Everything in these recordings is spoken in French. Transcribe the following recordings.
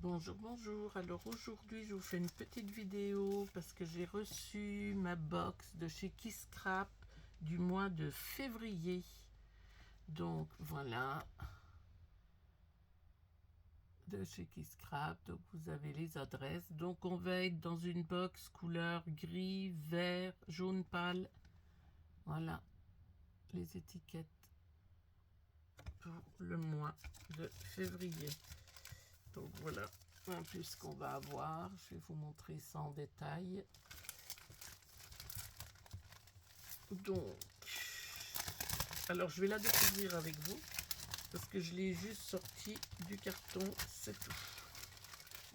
Bonjour, bonjour. Alors aujourd'hui, je vous fais une petite vidéo parce que j'ai reçu ma box de chez Kisscrap du mois de février. Donc voilà, de chez Kisscrap. Donc vous avez les adresses. Donc on va être dans une box couleur gris, vert, jaune pâle. Voilà les étiquettes pour le mois de février. Donc voilà un peu ce qu'on va avoir. Je vais vous montrer ça en détail. Donc, alors je vais la découvrir avec vous parce que je l'ai juste sorti du carton, c'est tout.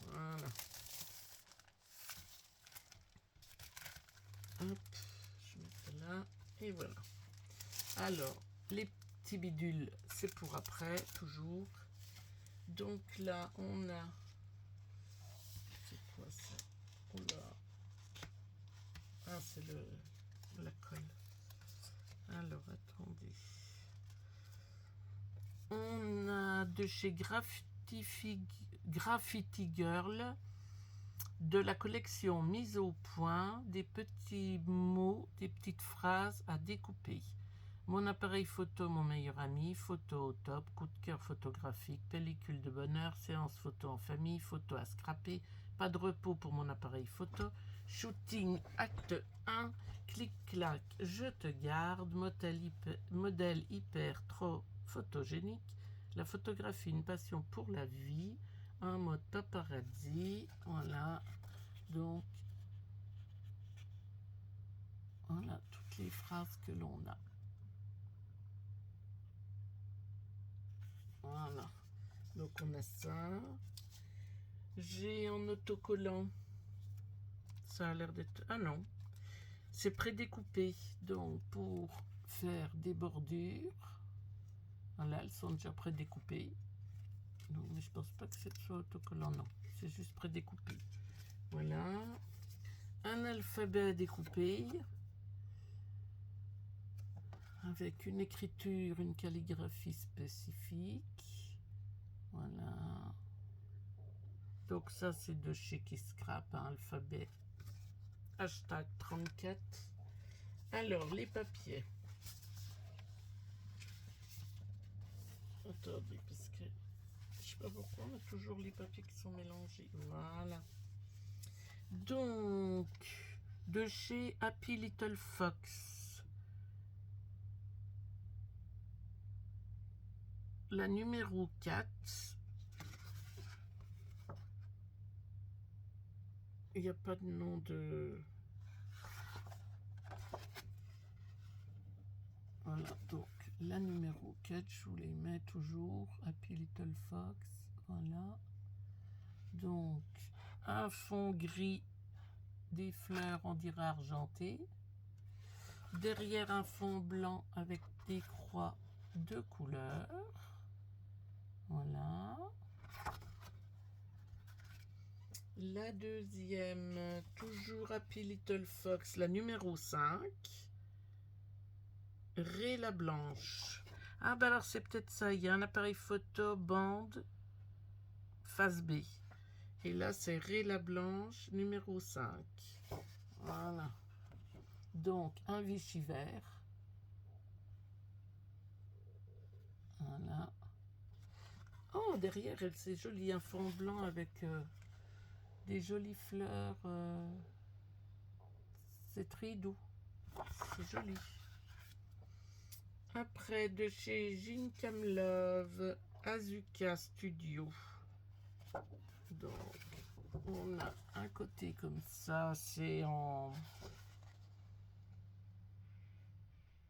Voilà. Hop, je mets ça là et voilà. Alors, les petits bidules, c'est pour après, toujours. Donc là, on a... C'est quoi ça? Oula. Ah, c'est la colle. Alors, attendez. On a de chez Graffiti Girl, de la collection mise au point, des petits mots, des petites phrases à découper. Mon appareil photo, mon meilleur ami, photo au top, coup de cœur photographique, pellicule de bonheur, séance photo en famille, photo à scraper, pas de repos pour mon appareil photo, shooting acte 1, clic-clac, je te garde, modèle hyper trop photogénique, la photographie, une passion pour la vie, un mode paparazzi, voilà, donc voilà toutes les phrases que l'on a. Voilà, donc on a ça. J'ai en autocollant, ça a l'air d'être... Ah non, c'est prédécoupé, donc pour faire des bordures. Voilà, elles sont déjà prédécoupées. Donc, mais je pense pas que c'est soit autocollant, non. C'est juste prédécoupé. Voilà. Un alphabet à découper. Avec une écriture, une calligraphie spécifique. Voilà. Donc ça, c'est de chez Kisscrap, un alphabet. Hashtag 34. Alors, les papiers. Attendez, parce que je sais pas pourquoi on a toujours les papiers qui sont mélangés. Voilà. Donc, de chez Happy Little Fox. La numéro 4. Il n'y a pas de nom de... Voilà, donc la numéro 4, je vous les mets toujours. Happy Little Fox, voilà. Donc, un fond gris, des fleurs, on dirait argenté. Derrière un fond blanc avec des croix de couleurs. Voilà. La deuxième, toujours Happy Little Fox, la numéro 5. Ré la blanche. Ah bah alors c'est peut-être ça, il y a un appareil photo bande face B. Et là c'est Ré la blanche numéro 5. Voilà. Donc un Vichy vert. Voilà. Oh, derrière elle, c'est joli, un fond blanc avec des jolies fleurs. C'est très doux. C'est joli. Après, de chez Ginkam Love, Azuka Studio. Donc, on a un côté comme ça, c'est en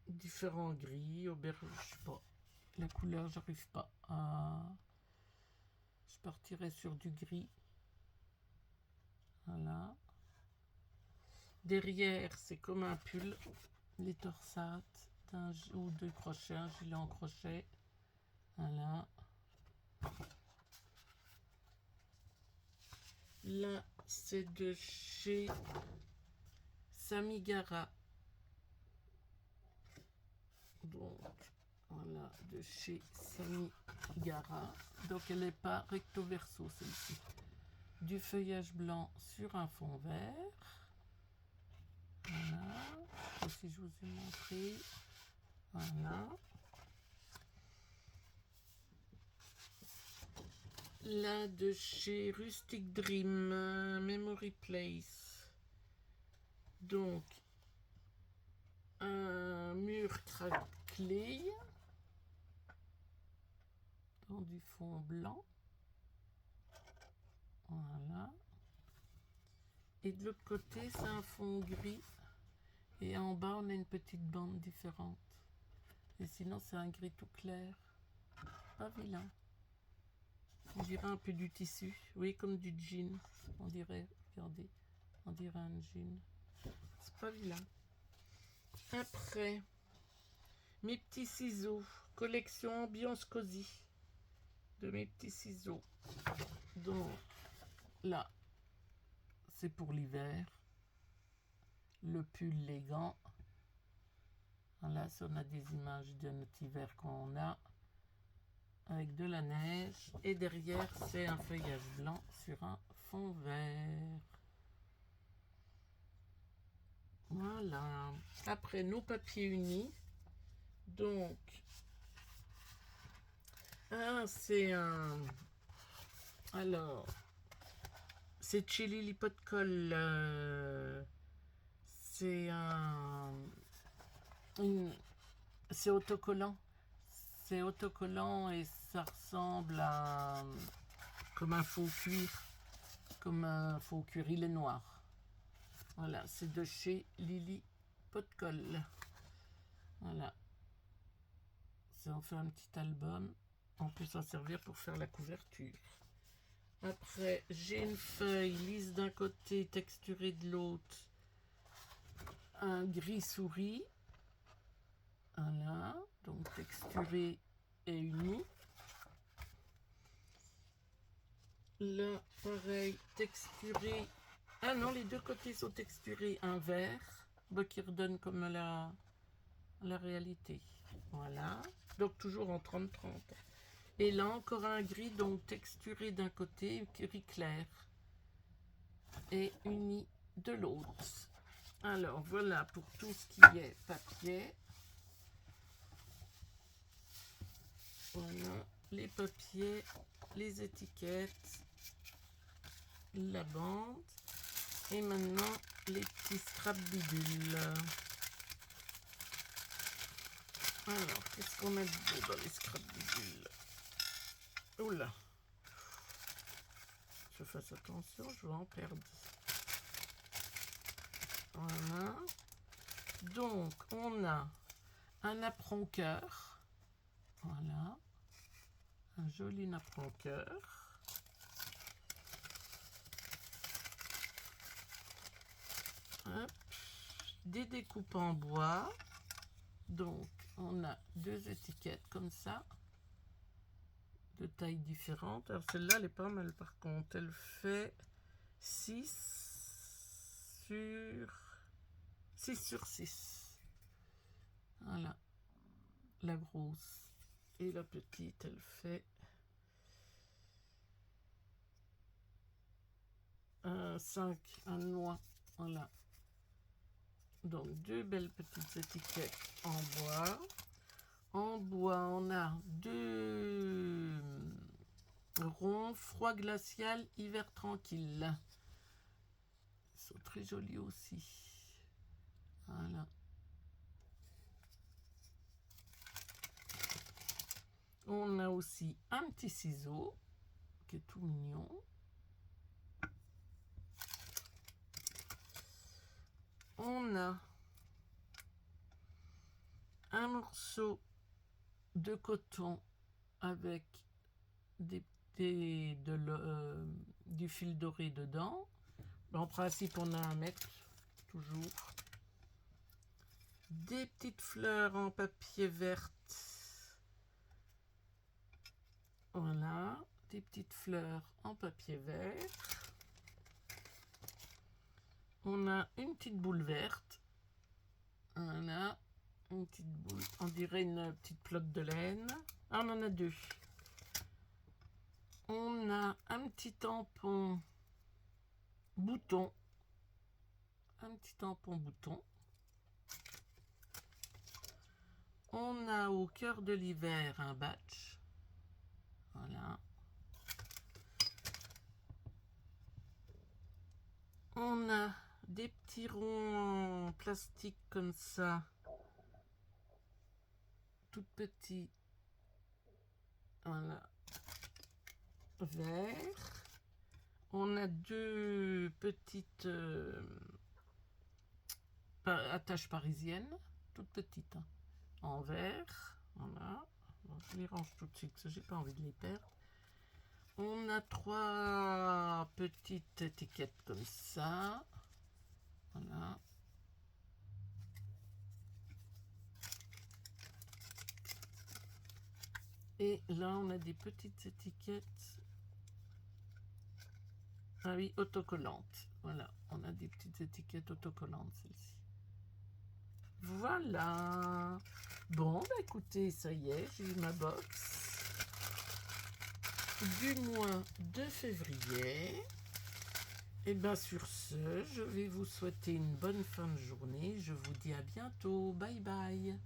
différents gris, auberge, je sais pas. La couleur, j'arrive pas à... Je partirai sur du gris. Voilà. Derrière, c'est comme un pull, les torsades, ou deux crochets, un gilet en crochet. Voilà. Là, c'est de chez Samigara. Donc, voilà, de chez Samigara. Donc, elle n'est pas recto verso, celle-ci. du feuillage blanc sur un fond vert. Voilà. Aussi, je vous ai montré. Voilà. Là, de chez Rustic Dream, Memory Place. Donc, un mur craquelé dans du fond blanc. Voilà. Et de l'autre côté, c'est un fond gris. Et en bas, on a une petite bande différente. Et sinon, c'est un gris tout clair. Pas vilain. On dirait un peu du tissu. Oui, comme du jean. On dirait, regardez, on dirait un jean. C'est pas vilain. Après, mes petits ciseaux. Collection ambiance cosy. De mes petits ciseaux. Donc, là, c'est pour l'hiver. Le pull, les gants. Là, on a des images de notre hiver qu'on a. Avec de la neige. Et derrière, c'est un feuillage blanc sur un fond vert. Voilà. Après, nos papiers unis. Donc, c'est un... Alors, c'est chez Lily Pot de Colle. C'est un... C'est autocollant. C'est autocollant et ça ressemble à... Comme un faux cuir. Comme un faux cuir, il est noir. Voilà, c'est de chez Lily Pot de Colle. Voilà. Ça en fait un petit album. On peut s'en servir pour faire la couverture. Après, j'ai une feuille lisse d'un côté, texturée de l'autre. Un gris souris. Voilà. Donc texturé et uni. Là, pareil, texturé. Ah non, les deux côtés sont texturés. Un vert, qui redonne comme la réalité. Voilà. Donc toujours en 30-30. Et là, encore un gris, donc texturé d'un côté, gris clair. Et uni de l'autre. Alors, voilà pour tout ce qui est papier. Voilà, les papiers, les étiquettes, la bande. Et maintenant, les petits scraps bidules. Alors, qu'est-ce qu'on a de beau dans les scraps bidules? Oula! Je fasse attention, je vais en perdre. Voilà. Donc, on a un apron-cœur. Voilà. Un joli apron-cœur. Des découpes en bois. Donc, on a deux étiquettes comme ça. De tailles différentes. Alors, celle-là, elle est pas mal par contre. Elle fait 6 sur 6. Voilà. La grosse. Et la petite, elle fait un 5, un noix. Voilà. Donc, deux belles petites étiquettes en bois. En bois, on a deux ronds, froid glacial, hiver tranquille. Ils sont très jolis aussi. Voilà. On a aussi un petit ciseau qui est tout mignon. On a un morceau de coton avec du fil doré dedans. En principe, on a 1 mètre, toujours. Des petites fleurs en papier verte. Voilà, des petites fleurs en papier vert. On a une petite boule verte. Voilà, une petite boule, on dirait une petite pelote de laine. On en a deux. On a un petit tampon bouton, un petit tampon bouton. On a au cœur de l'hiver un batch. Voilà. On a des petits ronds en plastique comme ça, tout petits. Voilà. Vert. On a deux petites attaches parisiennes, toutes petites, hein, en vert. Voilà. Donc, je les range tout de suite, parce que j'ai pas envie de les perdre. On a trois petites étiquettes comme ça. Voilà. Et là, on a des petites étiquettes. Ah oui, autocollantes. Voilà, on a des petites étiquettes autocollantes, celle-ci. Voilà. Bon, bah écoutez, ça y est, j'ai eu ma box du mois de février. Et bien sur ce, je vais vous souhaiter une bonne fin de journée. Je vous dis à bientôt. Bye bye.